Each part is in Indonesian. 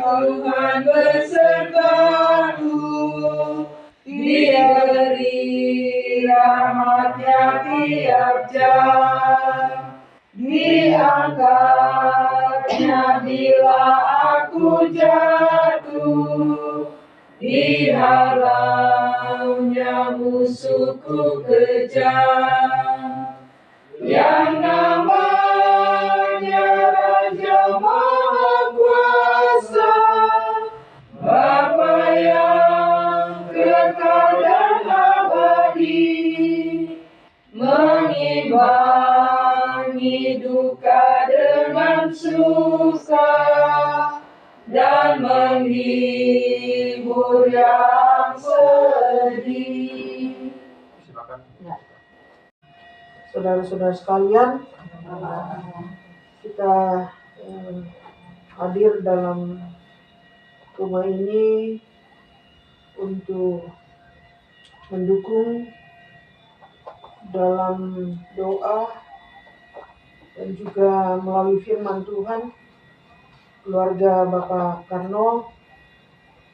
Tuhan besertaku, diberi rahmat-Nya tiap jam, diangkatnya bila aku jatuh, dihalaunya musuhku kejam. Yang namanya Raja Maha Kuasa, Bapa yang kekal dan abadi, mengimbangi duka dengan suka dan menghibur yang sedih. Silakan. Ya. Saudara-saudara sekalian, kita hadir dalam rumah ini untuk mendukung dalam doa dan juga melalui firman Tuhan keluarga Bapak Karno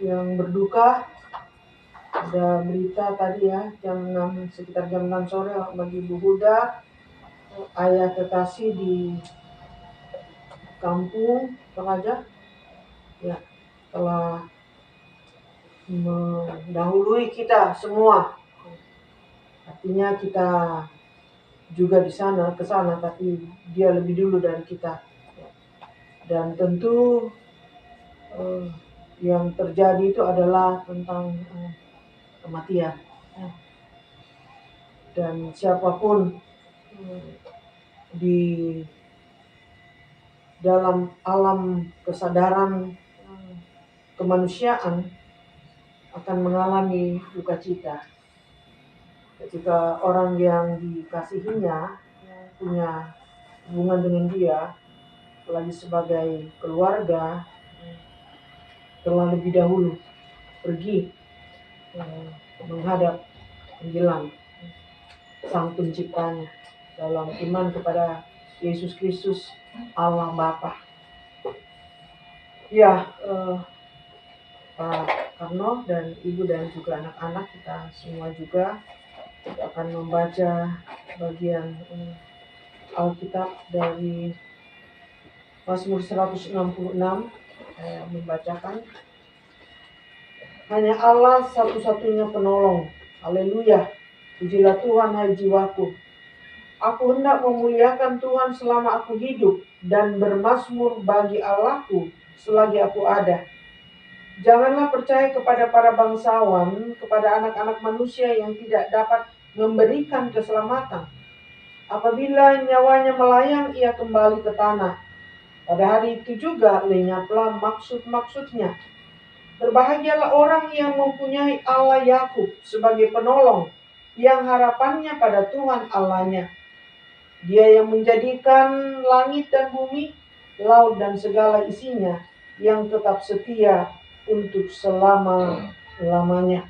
yang berduka. Ada berita tadi ya, sekitar jam 6 sore bagi Bu Huda, ayah kekasih di kampung Toraja, ya, telah mendahului kita semua. Artinya kita juga ke sana, tapi dia lebih dulu dari kita. Dan tentu yang terjadi itu adalah tentang kematian. Dan siapapun di dalam alam kesadaran kemanusiaan akan mengalami duka cita ketika orang yang dikasihinya punya hubungan dengan dia, apalagi sebagai keluarga, telah lebih dahulu pergi menghadap menjelang Sang Penciptanya dalam iman kepada Yesus Kristus Allah Bapa. Ya, Pak Karno dan Ibu dan juga anak-anak, kita semua juga akan membaca bagian Alkitab dari Mazmur 166. Saya membacakan. Hanya Allah satu-satunya penolong. Haleluya. Pujilah Tuhan, hai jiwaku. Aku hendak memuliakan Tuhan selama aku hidup dan bermazmur bagi Allahku selagi aku ada. Janganlah percaya kepada para bangsawan, kepada anak-anak manusia yang tidak dapat memberikan keselamatan. Apabila nyawanya melayang, ia kembali ke tanah. Pada hari itu juga lenyaplah maksud-maksudnya. Berbahagialah orang yang mempunyai Allah Yakub sebagai penolong, yang harapannya pada Tuhan Allahnya. Dia yang menjadikan langit dan bumi, laut dan segala isinya, yang tetap setia untuk selama-lamanya.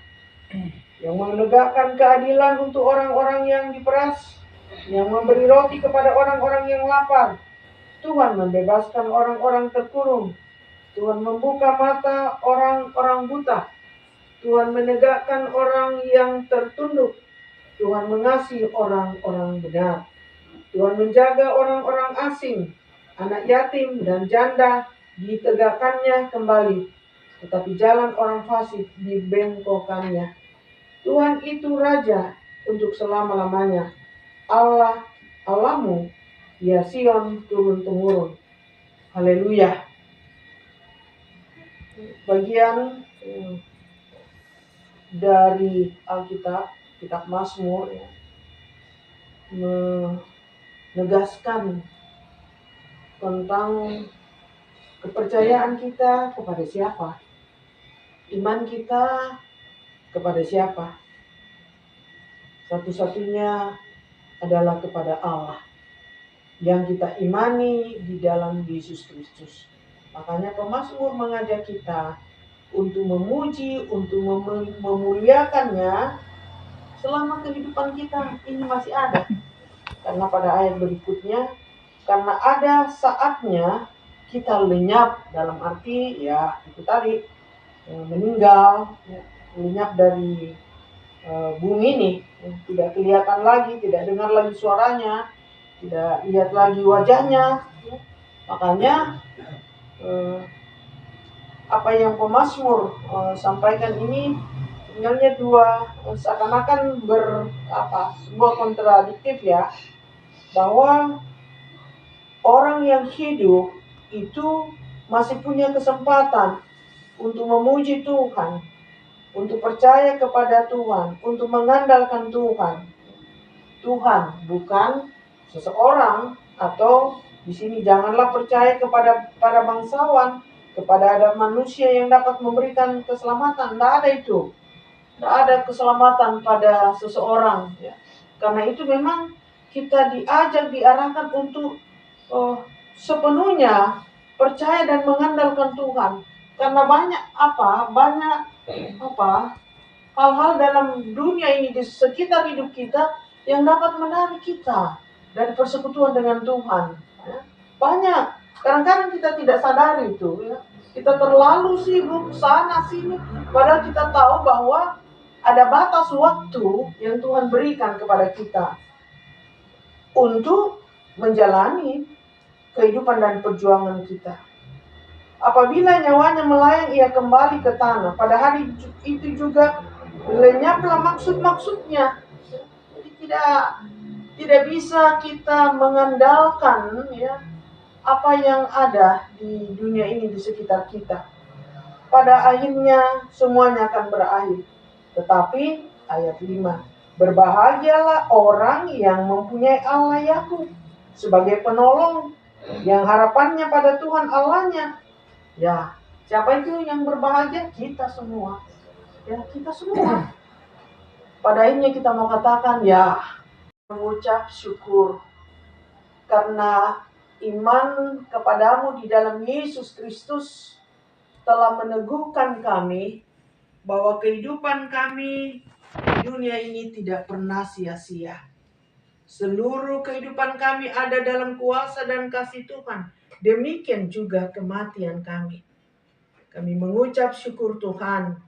Yang menegakkan keadilan untuk orang-orang yang diperas, yang memberi roti kepada orang-orang yang lapar. Tuhan membebaskan orang-orang terkurung. Tuhan membuka mata orang-orang buta. Tuhan menegakkan orang yang tertunduk. Tuhan mengasihi orang-orang benar. Tuhan menjaga orang-orang asing, anak yatim dan janda ditegakkannya kembali. Tetapi jalan orang fasik dibengkokkannya. Tuhan itu Raja untuk selama-lamanya. Allah, Allahmu, ya Sion turun-temurun. Haleluya. Bagian dari Alkitab, kitab Mazmur, ya, menegaskan tentang kepercayaan kita kepada siapa, iman kita kepada siapa. Satu-satunya adalah kepada Allah yang kita imani di dalam Yesus Kristus. Makanya pemazmur mengajak kita untuk memuji, untuk memuliakannya selama kehidupan kita ini masih ada. Karena pada ayat berikutnya, karena ada saatnya kita lenyap, dalam arti ya itu tadi meninggal, ya, lenyap dari bumi ini, tidak kelihatan lagi, tidak dengar lagi suaranya, tidak lihat lagi wajahnya, ya. Makanya apa yang pemazmur sampaikan ini sebenarnya seakan-akan sebuah kontradiktif, ya, bahwa orang yang hidup itu masih punya kesempatan untuk memuji Tuhan, untuk percaya kepada Tuhan, untuk mengandalkan Tuhan. Tuhan, bukan seseorang, atau di sini janganlah percaya kepada para bangsawan, kepada ada manusia yang dapat memberikan keselamatan. Tidak ada itu. Tidak ada keselamatan pada seseorang, ya. Karena itu memang kita diarahkan untuk sepenuhnya percaya dan mengandalkan Tuhan. Karena banyak hal-hal dalam dunia ini di sekitar hidup kita yang dapat menarik kita dari persekutuan dengan Tuhan, ya. Banyak. Kadang-kadang kita tidak sadari itu, ya. Kita terlalu sibuk sana sini, padahal kita tahu bahwa ada batas waktu yang Tuhan berikan kepada kita untuk menjalani kehidupan dan perjuangan kita. Apabila nyawanya melayang, ia kembali ke tanah. Pada hari itu juga lenyaplah maksud-maksudnya. Jadi tidak bisa kita mengandalkan, ya, apa yang ada di dunia ini di sekitar kita. Pada akhirnya semuanya akan berakhir. Tetapi ayat 5, berbahagialah orang yang mempunyai Allah Yakub sebagai penolong, yang harapannya pada Tuhan Allahnya. Ya, siapa itu yang berbahagia? Kita semua. Ya, kita semua. Pada akhirnya kita mau katakan, ya, mengucap syukur karena iman kepadamu di dalam Yesus Kristus telah meneguhkan kami bahwa kehidupan kami di dunia ini tidak pernah sia-sia. Seluruh kehidupan kami ada dalam kuasa dan kasih Tuhan. Demikian juga kematian kami. Kami mengucap syukur Tuhan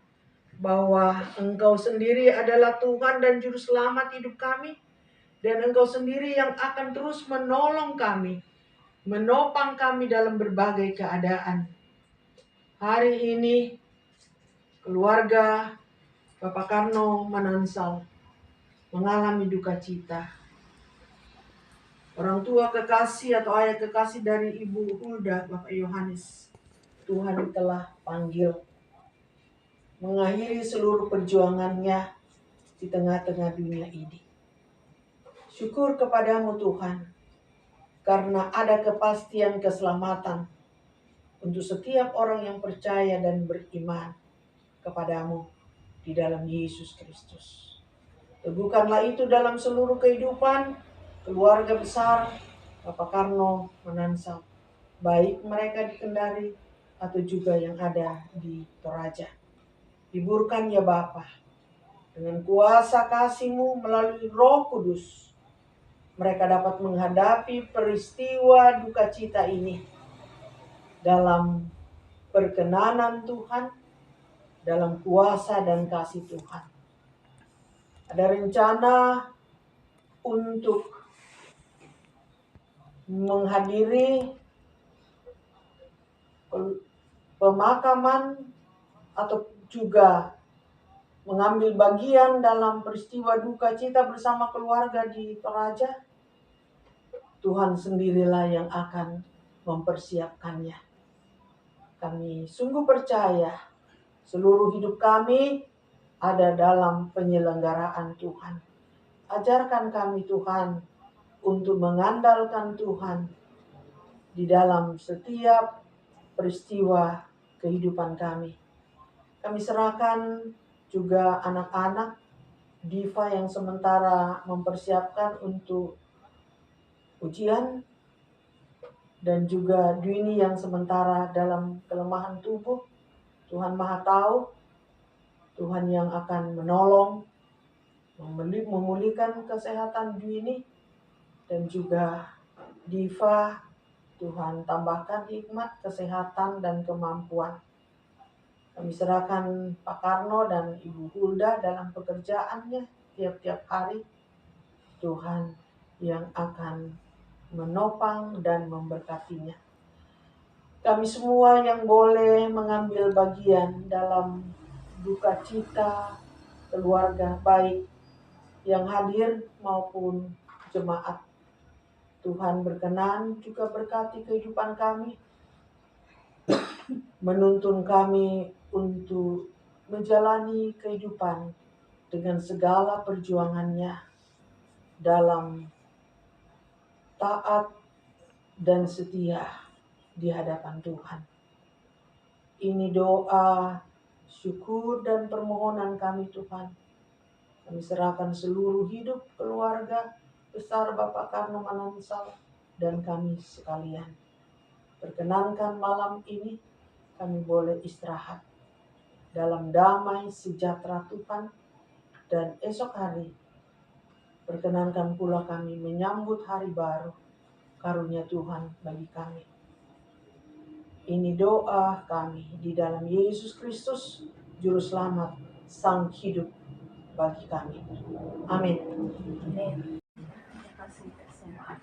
bahwa Engkau sendiri adalah Tuhan dan Juru Selamat hidup kami. Dan Engkau sendiri yang akan terus menolong kami, menopang kami dalam berbagai keadaan. Hari ini keluarga Bapak Karno Manansal mengalami duka cita. Orang tua kekasih atau ayah kekasih dari Ibu Hulda, Bapak Yohanes, Tuhan telah panggil mengakhiri seluruh perjuangannya di tengah-tengah dunia ini. Syukur kepadamu Tuhan, karena ada kepastian keselamatan untuk setiap orang yang percaya dan beriman kepadamu di dalam Yesus Kristus. Teguhkanlah itu dalam seluruh kehidupan keluarga besar Bapak Karno Manansal, baik mereka di Kendari atau juga yang ada di Toraja. Hiburkan ya Bapa, dengan kuasa kasih-Mu melalui Roh Kudus, mereka dapat menghadapi peristiwa duka cita ini dalam perkenanan Tuhan, dalam kuasa dan kasih Tuhan. Ada rencana untuk menghadiri pemakaman atau juga mengambil bagian dalam peristiwa duka cita bersama keluarga di Toraja. Tuhan sendirilah yang akan mempersiapkannya. Kami sungguh percaya seluruh hidup kami ada dalam penyelenggaraan Tuhan. Ajarkan kami Tuhan untuk mengandalkan Tuhan di dalam setiap peristiwa kehidupan kami. Kami serahkan juga anak-anak Diva yang sementara mempersiapkan untuk ujian, dan juga Dwini yang sementara dalam kelemahan tubuh. Tuhan Maha Tahu, Tuhan yang akan menolong, memulihkan kesehatan Dwini dan juga Diva. Tuhan tambahkan hikmat, kesehatan, dan kemampuan. Kami serahkan Pak Karno dan Ibu Hulda dalam pekerjaannya tiap-tiap hari. Tuhan yang akan menopang dan memberkatinya. Kami semua yang boleh mengambil bagian dalam duka cita keluarga, baik yang hadir maupun jemaat. Tuhan berkenan juga berkati kehidupan kami, menuntun kami untuk menjalani kehidupan dengan segala perjuangannya dalam taat dan setia di hadapan Tuhan. Ini doa, syukur, dan permohonan kami Tuhan. Kami serahkan seluruh hidup keluarga besar Bapak Karno Manansal dan kami sekalian. Perkenankan malam ini kami boleh istirahat dalam damai sejahtera Tuhan, dan esok hari perkenankan pula kami menyambut hari baru karunia Tuhan bagi kami. Ini doa kami di dalam Yesus Kristus, Juru Selamat, Sang Hidup bagi kami. Amin. Terima kasih semua.